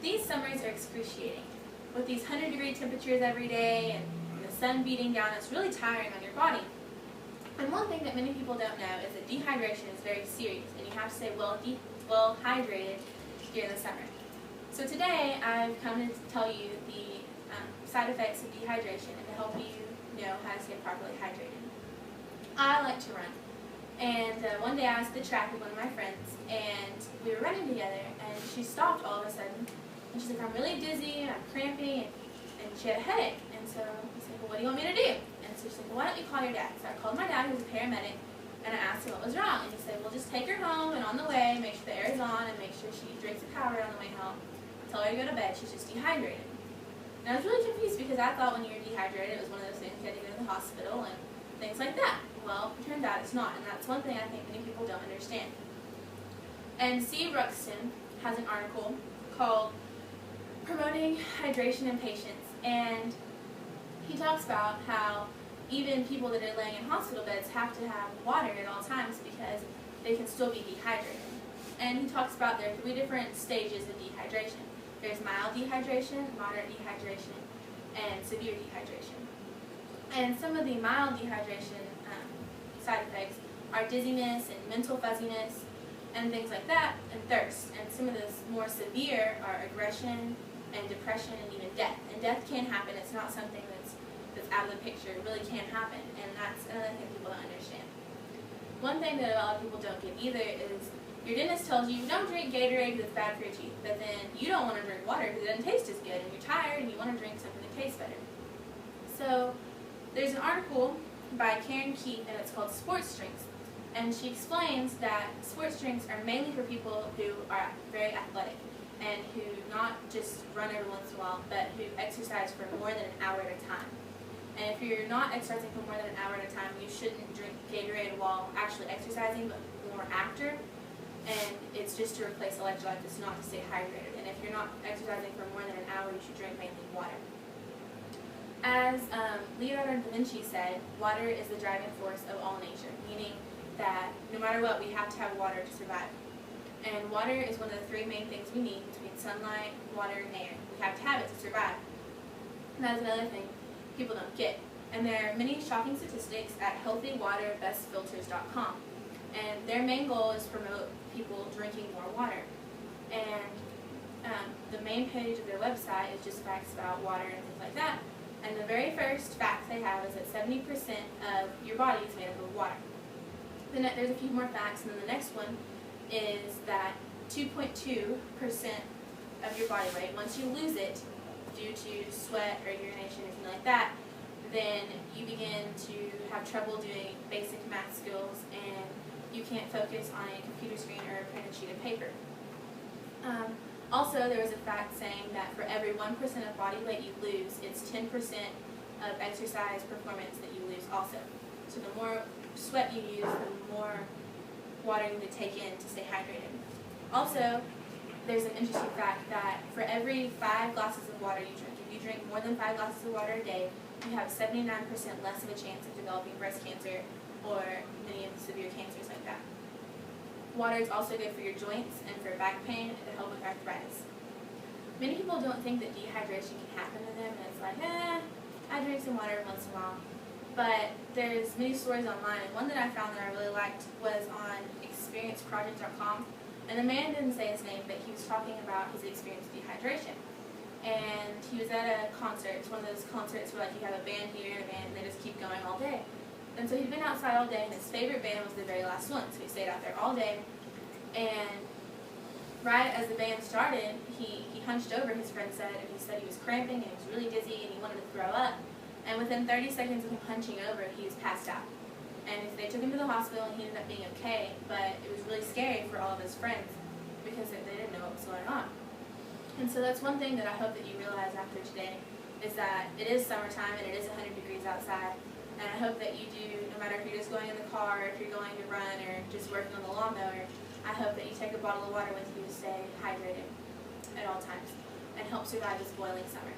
these summers are excruciating. With these 100-degree temperatures every day and the sun beating down, it's really tiring on your body. And one thing that many people don't know is that dehydration is very serious, and you have to stay well hydrated during the summer. So today I've come to tell you the side effects of dehydration and to help you know how to stay properly hydrated. I like to run, and one day I was at the track with one of my friends, and we were running together, and she stopped all of a sudden, and she's like, "I'm really dizzy, I'm cramping," and she had a headache. And so I said, "Well, what do you want me to do?" And so she's like, "Well, why don't you call your dad?" So I called my dad, who was a paramedic, and I asked him what was wrong. And he said, "Well, just take her home, and on the way, make sure the air is on, and make sure she drinks a Powerade on the way home. Tell her to go to bed, she's just dehydrated." And I was really confused because I thought when you were dehydrated, it was one of those things you had to go to the hospital and things like that. Well, it turns out it's not, and that's one thing I think many people don't understand. And C. Ruxton has an article called Promoting Hydration and Patience, and he talks about how even people that are laying in hospital beds have to have water at all times because they can still be dehydrated. And he talks about there are 3 different stages of dehydration. There's mild dehydration, moderate dehydration, and severe dehydration. And some of the mild dehydration side effects are dizziness and mental fuzziness and things like that, and thirst. And some of the more severe are aggression and depression and even death. And death can happen. It's not something that's out of the picture. It really can happen, and that's another thing people don't understand. One thing that a lot of people don't get either is your dentist tells you don't drink Gatorade because it's bad for your teeth, but then you don't want to drink water because it doesn't taste as good, and you're tired and you want to drink something that tastes better. So there's an article by Karen Keith, and it's called Sports Drinks, and she explains that sports drinks are mainly for people who are very athletic and who not just run every once in a while, but who exercise for more than an hour at a time. And if you're not exercising for more than an hour at a time, you shouldn't drink Gatorade while actually exercising, but more after. And it's just to replace electrolytes, it's not to stay hydrated. And if you're not exercising for more than an hour, you should drink mainly water. As Leonardo da Vinci said, water is the driving force of all nature, meaning that no matter what, we have to have water to survive. And water is one of the 3 main things we need between sunlight, water, and air. We have to have it to survive. And that's another thing people don't get. And there are many shocking statistics at healthywaterbestfilters.com. And their main goal is to promote people drinking more water. And the main page of their website is just facts about water and things like that. And the very first fact they have is that 70% of your body is made up of water. Then there's a few more facts, and then the next one is that 2.2% of your body weight, once you lose it due to sweat or urination or something like that, then you begin to have trouble doing basic math skills, and you can't focus on a computer screen or a printed sheet of paper. Also, there was a fact saying that for every 1% of body weight you lose, it's 10% of exercise performance that you lose also. So the more sweat you use, the more water you need to take in to stay hydrated. Also, there's an interesting fact that for every 5 glasses of water you drink, if you drink more than 5 glasses of water a day, you have 79% less of a chance of developing breast cancer or many of the severe cancers like that. Water is also good for your joints and for back pain and to help with arthritis. Many people don't think that dehydration can happen to them, and it's like, I drink some water once in a while. But there's many stories online, and one that I found that I really liked was on experienceproject.com. And the man didn't say his name, but he was talking about his experience with dehydration. And he was at a concert. It's one of those concerts where like you have a band here and a band, and they just keep going all day. And so he'd been outside all day, and his favorite band was the very last one. So he stayed out there all day. And right as the band started, he hunched over, his friend said, and he said he was cramping and he was really dizzy and he wanted to throw up. And within 30 seconds of him hunching over, he was passed out. And they took him to the hospital, and he ended up being okay, but it was really scary for all of his friends because they didn't know what was going on. And so that's one thing that I hope that you realize after today, is that it is summertime and it is 100 degrees outside. And I hope that you do, no matter if you're just going in the car, or if you're going to run, or just working on the lawnmower, I hope that you take a bottle of water with you to stay hydrated at all times and help survive this boiling summer.